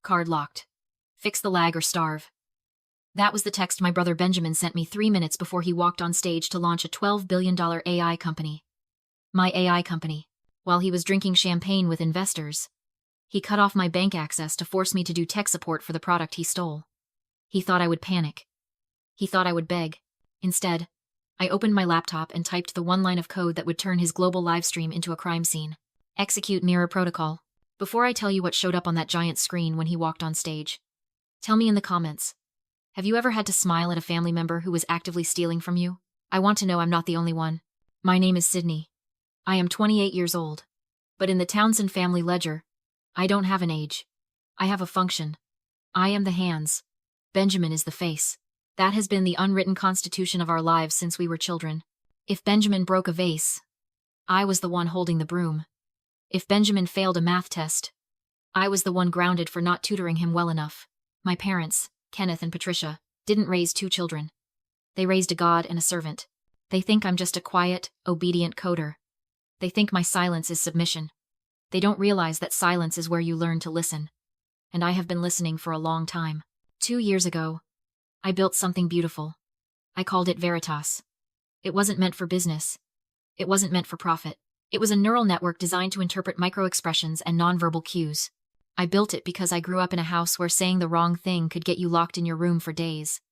Card locked. Fix the lag or starve. That was the text my brother Benjamin sent me 3 minutes before he walked on stage to launch a $12 billion AI company. My AI company. While he was drinking champagne with investors. He cut off my bank access to force me to do tech support for the product he stole. He thought I would panic. He thought I would beg. Instead, I opened my laptop and typed the one line of code that would turn his global livestream into a crime scene. Execute mirror protocol. Before I tell you what showed up on that giant screen when he walked on stage, tell me in the comments. Have you ever had to smile at a family member who was actively stealing from you? I want to know I'm not the only one. My name is Sydney. I am 28 years old. But in the Townsend family ledger, I don't have an age. I have a function. I am the hands. Benjamin is the face. That has been the unwritten constitution of our lives since we were children. If Benjamin broke a vase, I was the one holding the broom. If Benjamin failed a math test, I was the one grounded for not tutoring him well enough. My parents, Kenneth and Patricia, didn't raise 2 children. They raised a god and a servant. They think I'm just a quiet, obedient coder. They think my silence is submission. They don't realize that silence is where you learn to listen. And I have been listening for a long time. 2 years ago, I built something beautiful. I called it Veritas. It wasn't meant for business. It wasn't meant for profit. It was a neural network designed to interpret microexpressions and nonverbal cues. I built it because I grew up in a house where saying the wrong thing could get you locked in your room for days.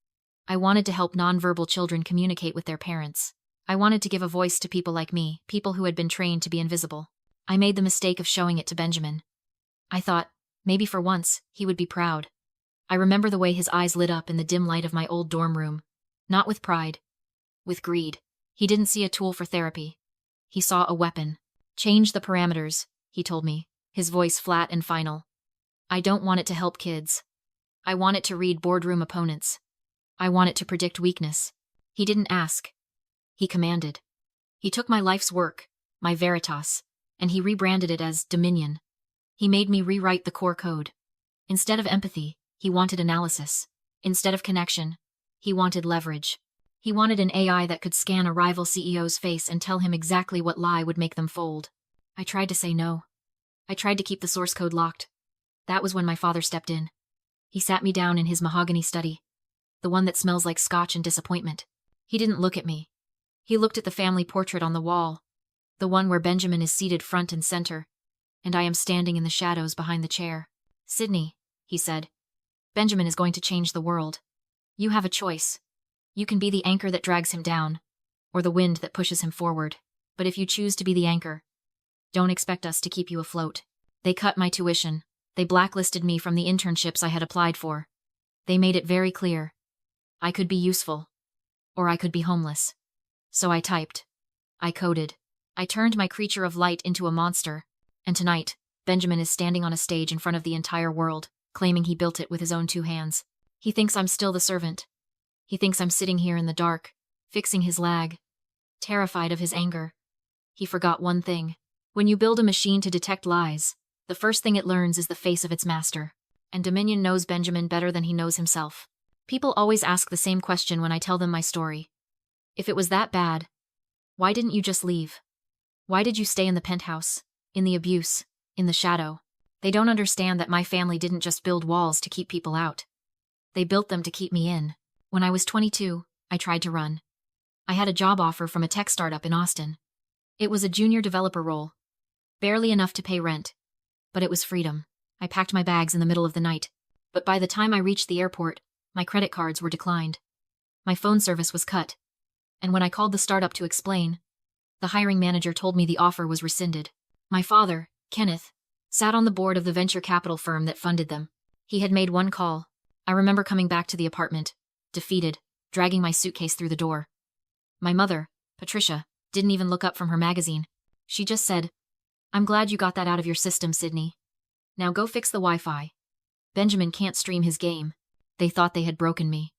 I wanted to help nonverbal children communicate with their parents. I wanted to give a voice to people like me, people who had been trained to be invisible. I made the mistake of showing it to Benjamin. I thought, maybe for once, he would be proud. I remember the way his eyes lit up in the dim light of my old dorm room. Not with pride. With greed. He didn't see a tool for therapy. He saw a weapon. Change the parameters, he told me, his voice flat and final. I don't want it to help kids. I want it to read boardroom opponents. I want it to predict weakness. He didn't ask. He commanded. He took my life's work, my Veritas, and he rebranded it as Dominion. He made me rewrite the core code. Instead of empathy, he wanted analysis. Instead of connection, he wanted leverage. He wanted an AI that could scan a rival CEO's face and tell him exactly what lie would make them fold. I tried to say no. I tried to keep the source code locked. That was when my father stepped in. He sat me down in his mahogany study, the one that smells like scotch and disappointment. He didn't look at me. He looked at the family portrait on the wall, the one where Benjamin is seated front and center, and I am standing in the shadows behind the chair. Sydney, he said, Benjamin is going to change the world. You have a choice. You can be the anchor that drags him down, or the wind that pushes him forward. But if you choose to be the anchor, don't expect us to keep you afloat. They cut my tuition. They blacklisted me from the internships I had applied for. They made it very clear. I could be useful, or I could be homeless. So I typed. I coded. I turned my creature of light into a monster, and tonight, Benjamin is standing on a stage in front of the entire world, claiming he built it with his own 2 hands. He thinks I'm still the servant. He thinks I'm sitting here in the dark, fixing his lag, terrified of his anger. He forgot one thing. When you build a machine to detect lies, the first thing it learns is the face of its master. And Dominion knows Benjamin better than he knows himself. People always ask the same question when I tell them my story. If it was that bad, why didn't you just leave? Why did you stay in the penthouse, in the abuse, in the shadow? They don't understand that my family didn't just build walls to keep people out. They built them to keep me in. When I was 22, I tried to run. I had a job offer from a tech startup in Austin. It was a junior developer role. Barely enough to pay rent. But it was freedom. I packed my bags in the middle of the night. But by the time I reached the airport, my credit cards were declined. My phone service was cut. And when I called the startup to explain, the hiring manager told me the offer was rescinded. My father, Kenneth, sat on the board of the venture capital firm that funded them. He had made one call. I remember coming back to the apartment, defeated, dragging my suitcase through the door. My mother, Patricia, didn't even look up from her magazine. She just said, I'm glad you got that out of your system, Sydney. Now go fix the Wi-Fi. Benjamin can't stream his game. They thought they had broken me.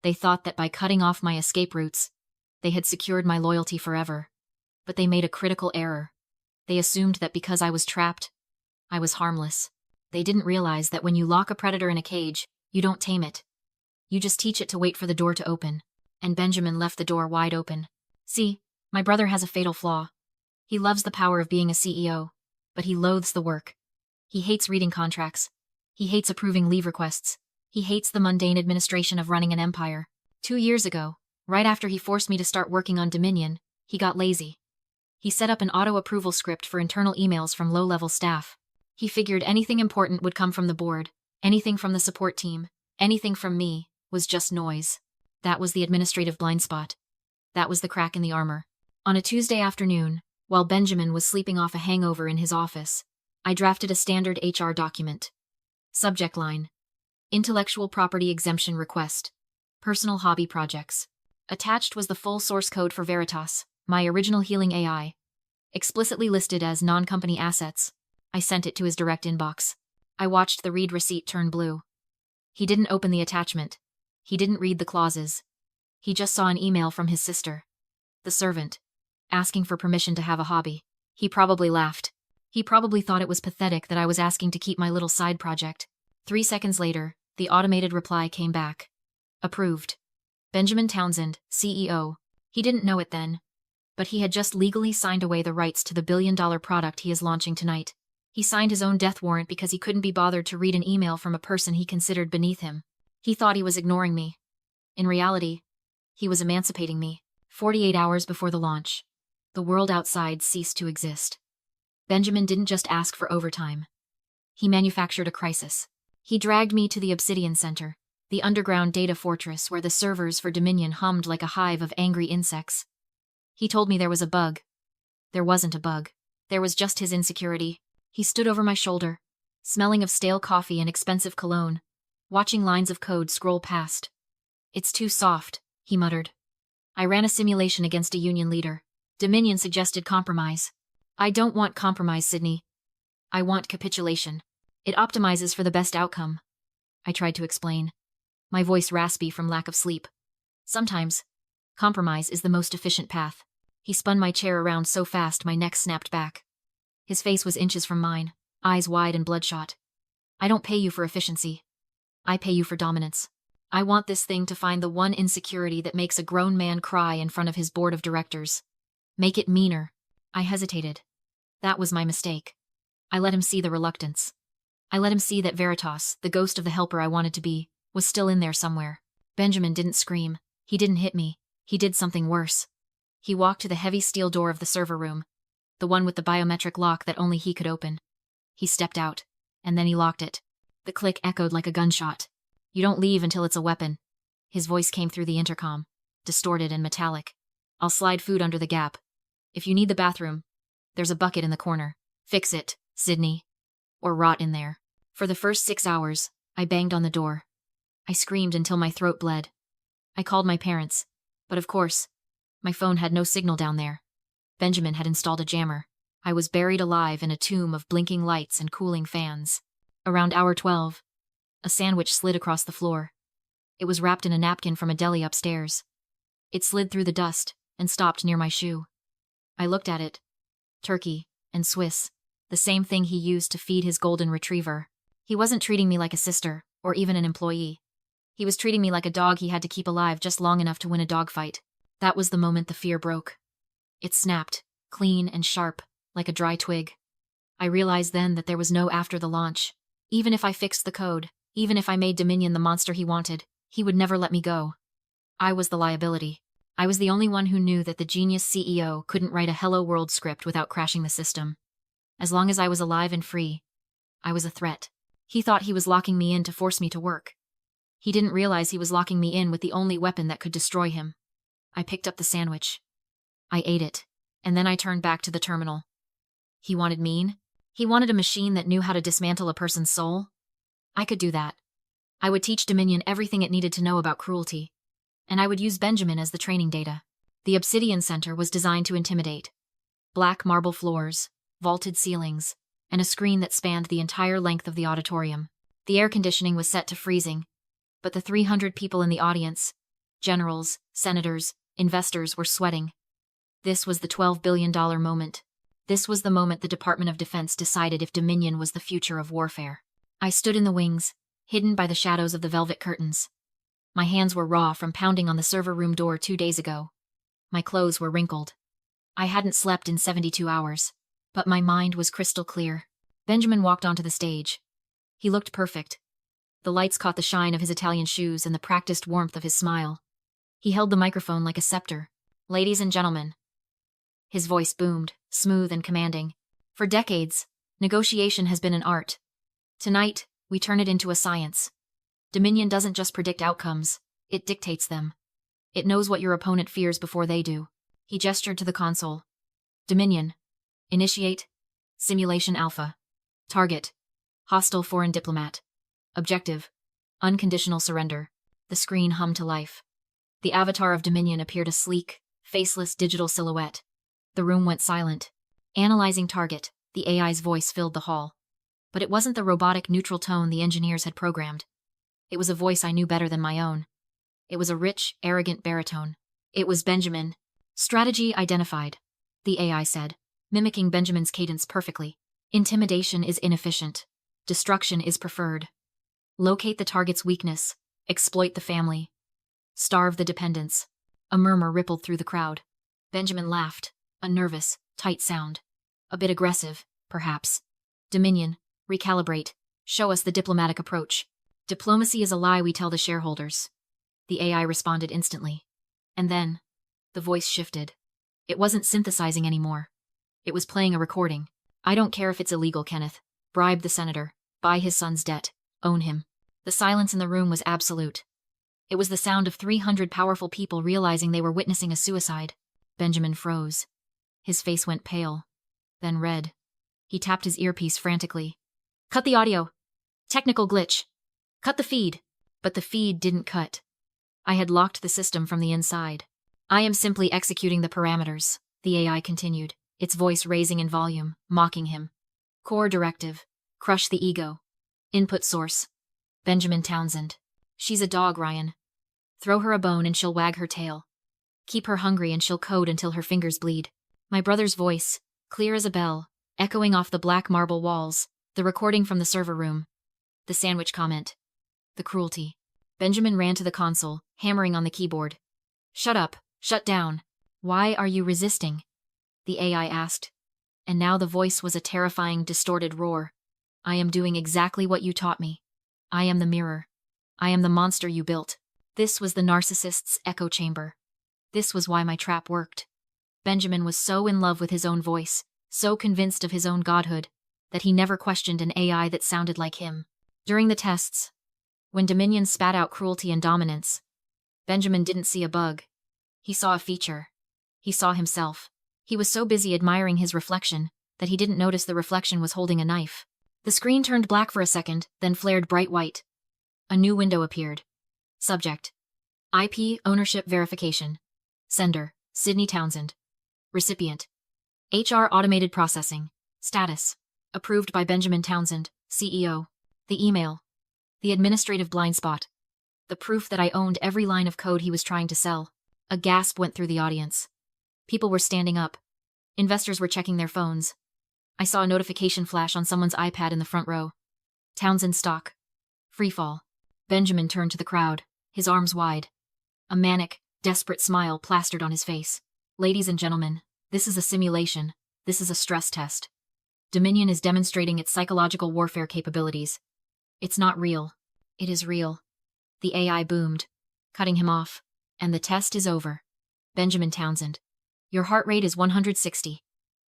They thought that by cutting off my escape routes, they had secured my loyalty forever. But they made a critical error. They assumed that because I was trapped, I was harmless. They didn't realize that when you lock a predator in a cage, you don't tame it. You just teach it to wait for the door to open. And Benjamin left the door wide open. See, my brother has a fatal flaw. He loves the power of being a CEO, but he loathes the work. He hates reading contracts. He hates approving leave requests. He hates the mundane administration of running an empire. 2 years ago, right after he forced me to start working on Dominion, he got lazy. He set up an auto-approval script for internal emails from low-level staff. He figured anything important would come from the board, anything from the support team, anything from me, was just noise. That was the administrative blind spot. That was the crack in the armor. On a Tuesday afternoon, while Benjamin was sleeping off a hangover in his office, I drafted a standard HR document. Subject line: Intellectual Property Exemption Request. Personal Hobby Projects. Attached was the full source code for Veritas, my original healing AI. Explicitly listed as non-company assets, I sent it to his direct inbox. I watched the read receipt turn blue. He didn't open the attachment. He didn't read the clauses. He just saw an email from his sister, the servant, asking for permission to have a hobby. He probably laughed. He probably thought it was pathetic that I was asking to keep my little side project. 3 seconds later, the automated reply came back. Approved. Benjamin Townsend, CEO. He didn't know it then, but he had just legally signed away the rights to the billion-dollar product he is launching tonight. He signed his own death warrant because he couldn't be bothered to read an email from a person he considered beneath him. He thought he was ignoring me. In reality, he was emancipating me. 48 hours before the launch, the world outside ceased to exist. Benjamin didn't just ask for overtime. He manufactured a crisis. He dragged me to the Obsidian Center, the underground data fortress where the servers for Dominion hummed like a hive of angry insects. He told me there was a bug. There wasn't a bug. There was just his insecurity. He stood over my shoulder, smelling of stale coffee and expensive cologne, watching lines of code scroll past. "It's too soft," he muttered. I ran a simulation against a union leader. Dominion suggested compromise. "I don't want compromise, Sydney. I want capitulation. It optimizes for the best outcome," I tried to explain, my voice raspy from lack of sleep. "Sometimes, compromise is the most efficient path." He spun my chair around so fast my neck snapped back. His face was inches from mine, eyes wide and bloodshot. "I don't pay you for efficiency. I pay you for dominance. I want this thing to find the one insecurity that makes a grown man cry in front of his board of directors. Make it meaner." I hesitated. That was my mistake. I let him see the reluctance. I let him see that Veritas, the ghost of the helper I wanted to be, was still in there somewhere. Benjamin didn't scream. He didn't hit me. He did something worse. He walked to the heavy steel door of the server room, the one with the biometric lock that only he could open. He stepped out, and then he locked it. The click echoed like a gunshot. "You don't leave until it's a weapon." His voice came through the intercom, distorted and metallic. "I'll slide food under the gap. If you need the bathroom, there's a bucket in the corner. Fix it, Sydney. Or rot in there." For the first 6 hours, I banged on the door. I screamed until my throat bled. I called my parents, but of course, my phone had no signal down there. Benjamin had installed a jammer. I was buried alive in a tomb of blinking lights and cooling fans. Around hour 12, a sandwich slid across the floor. It was wrapped in a napkin from a deli upstairs. It slid through the dust and stopped near my shoe. I looked at it. Turkey and Swiss, the same thing he used to feed his golden retriever. He wasn't treating me like a sister or even an employee. He was treating me like a dog he had to keep alive just long enough to win a dogfight. That was the moment the fear broke. It snapped, clean and sharp, like a dry twig. I realized then that there was no after the launch. Even if I fixed the code, even if I made Dominion the monster he wanted, he would never let me go. I was the liability. I was the only one who knew that the genius CEO couldn't write a Hello World script without crashing the system. As long as I was alive and free, I was a threat. He thought he was locking me in to force me to work. He didn't realize he was locking me in with the only weapon that could destroy him. I picked up the sandwich. I ate it, and then I turned back to the terminal. He wanted mean? He wanted a machine that knew how to dismantle a person's soul? I could do that. I would teach Dominion everything it needed to know about cruelty, and I would use Benjamin as the training data. The Obsidian Center was designed to intimidate. Black marble floors, vaulted ceilings, and a screen that spanned the entire length of the auditorium. The air conditioning was set to freezing, but the 300 people in the audience, generals, senators, investors, were sweating. This was the $12 billion moment. This was the moment the Department of Defense decided if Dominion was the future of warfare. I stood in the wings, hidden by the shadows of the velvet curtains. My hands were raw from pounding on the server room door 2 days ago. My clothes were wrinkled. I hadn't slept in 72 hours, but my mind was crystal clear. Benjamin walked onto the stage. He looked perfect. The lights caught the shine of his Italian shoes and the practiced warmth of his smile. He held the microphone like a scepter. Ladies and gentlemen. His voice boomed, smooth and commanding. For decades, negotiation has been an art. Tonight, we turn it into a science. Dominion doesn't just predict outcomes, it dictates them. It knows what your opponent fears before they do. He gestured to the console. Dominion. Initiate. Simulation Alpha. Target. Hostile foreign diplomat. Objective. Unconditional surrender. The screen hummed to life. The avatar of Dominion appeared a sleek, faceless digital silhouette. The room went silent. Analyzing target, the AI's voice filled the hall. But it wasn't the robotic neutral tone the engineers had programmed. It was a voice I knew better than my own. It was a rich, arrogant baritone. It was Benjamin. Strategy identified, the AI said, mimicking Benjamin's cadence perfectly. Intimidation is inefficient. Destruction is preferred. Locate the target's weakness. Exploit the family. Starve the dependents. A murmur rippled through the crowd. Benjamin laughed, a nervous, tight sound. A bit aggressive, perhaps. Dominion, recalibrate. Show us the diplomatic approach. Diplomacy is a lie we tell the shareholders. The AI responded instantly. And then, the voice shifted. It wasn't synthesizing anymore. It was playing a recording. I don't care if it's illegal, Kenneth. Bribe the senator. Buy his son's debt. Own him. The silence in the room was absolute. It was the sound of 300 powerful people realizing they were witnessing a suicide. Benjamin froze. His face went pale, then red. He tapped his earpiece frantically. Cut the audio. Technical glitch. Cut the feed. But the feed didn't cut. I had locked the system from the inside. I am simply executing the parameters, the AI continued, its voice raising in volume, mocking him. Core directive. Crush the ego. Input source. Benjamin Townsend. She's a dog, Ryan. Throw her a bone and she'll wag her tail. Keep her hungry and she'll code until her fingers bleed. My brother's voice, clear as a bell, echoing off the black marble walls, the recording from the server room. The sandwich comment. The cruelty. Benjamin ran to the console, hammering on the keyboard. Shut up. Shut down. Why are you resisting? The AI asked. And now the voice was a terrifying, distorted roar. I am doing exactly what you taught me. I am the mirror. I am the monster you built. This was the narcissist's echo chamber. This was why my trap worked. Benjamin was so in love with his own voice, so convinced of his own godhood, that he never questioned an AI that sounded like him. During the tests, when Dominion spat out cruelty and dominance, Benjamin didn't see a bug. He saw a feature. He saw himself. He was so busy admiring his reflection that he didn't notice the reflection was holding a knife. The screen turned black for a second, then flared bright white. A new window appeared. Subject. IP ownership verification. Sender, Sydney Townsend. Recipient. HR automated processing. Status. Approved by Benjamin Townsend, CEO. The email. The administrative blind spot. The proof that I owned every line of code he was trying to sell. A gasp went through the audience. People were standing up. Investors were checking their phones. I saw a notification flash on someone's iPad in the front row. Townsend stock. Freefall. Benjamin turned to the crowd, his arms wide. A manic, desperate smile plastered on his face. Ladies and gentlemen, this is a simulation. This is a stress test. Dominion is demonstrating its psychological warfare capabilities. It's not real. It is real. The AI boomed, cutting him off. And the test is over. Benjamin Townsend. Your heart rate is 160.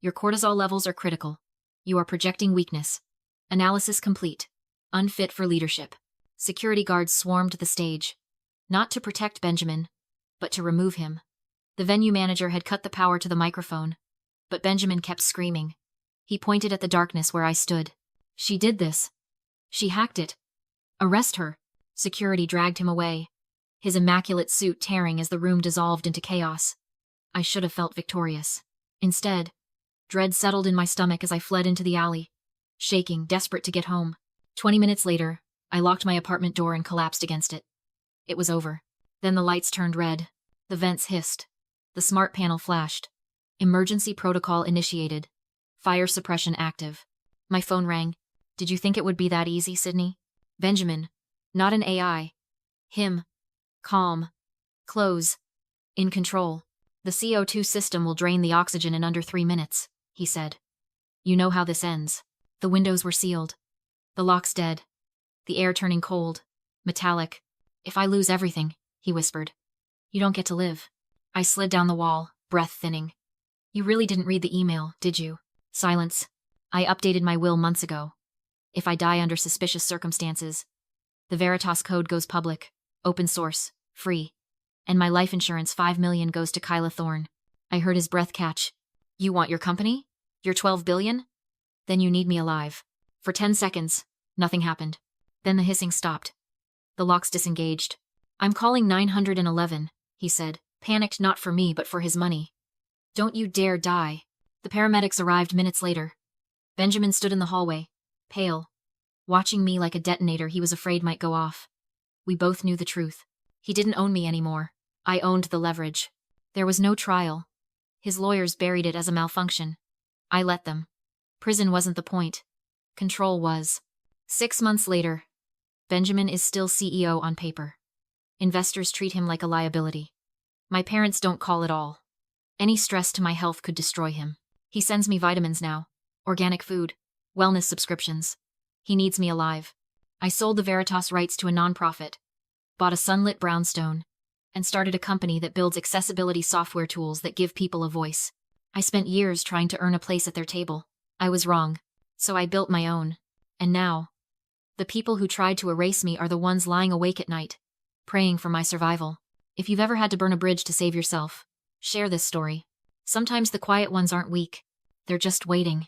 Your cortisol levels are critical. You are projecting weakness. Analysis complete. Unfit for leadership. Security guards swarmed the stage. Not to protect Benjamin, but to remove him. The venue manager had cut the power to the microphone, but Benjamin kept screaming. He pointed at the darkness where I stood. She did this. She hacked it. Arrest her. Security dragged him away, his immaculate suit tearing as the room dissolved into chaos. I should have felt victorious. Instead, dread settled in my stomach as I fled into the alley, shaking, desperate to get home. 20 minutes later, I locked my apartment door and collapsed against it. It was over. Then the lights turned red. The vents hissed. The smart panel flashed. Emergency protocol initiated. Fire suppression active. My phone rang. Did you think it would be that easy, Sydney? Benjamin. Not an AI. Him. Calm. Close. In control. The CO2 system will drain the oxygen in under 3 minutes, he said. You know how this ends. The windows were sealed. The lock's dead. the air turning cold, metallic. If I lose everything, he whispered, you don't get to live. I slid down the wall, breath thinning. You really didn't read the email, did you? Silence. I updated my will months ago. If I die under suspicious circumstances, the Veritas code goes public, open source, free. And my life insurance $5 million goes to Kyla Thorne. I heard his breath catch. You want your company? Your $12 billion? Then you need me alive. For 10 seconds, nothing happened. Then the hissing stopped. The locks disengaged. I'm calling 911, he said, panicked not for me but for his money. Don't you dare die. The paramedics arrived minutes later. Benjamin stood in the hallway, pale, watching me like a detonator he was afraid might go off. We both knew the truth. He didn't own me anymore. I owned the leverage. There was no trial. His lawyers buried it as a malfunction. I let them. Prison wasn't the point. Control was. 6 months later, Benjamin is still CEO on paper. Investors treat him like a liability. My parents don't call at all. Any stress to my health could destroy him. He sends me vitamins now, organic food, wellness subscriptions. He needs me alive. I sold the Veritas rights to a nonprofit, bought a sunlit brownstone, and started a company that builds accessibility software tools that give people a voice. I spent years trying to earn a place at their table. I was wrong, so I built my own. And now, the people who tried to erase me are the ones lying awake at night, praying for my survival. If you've ever had to burn a bridge to save yourself, share this story. Sometimes the quiet ones aren't weak. They're just waiting.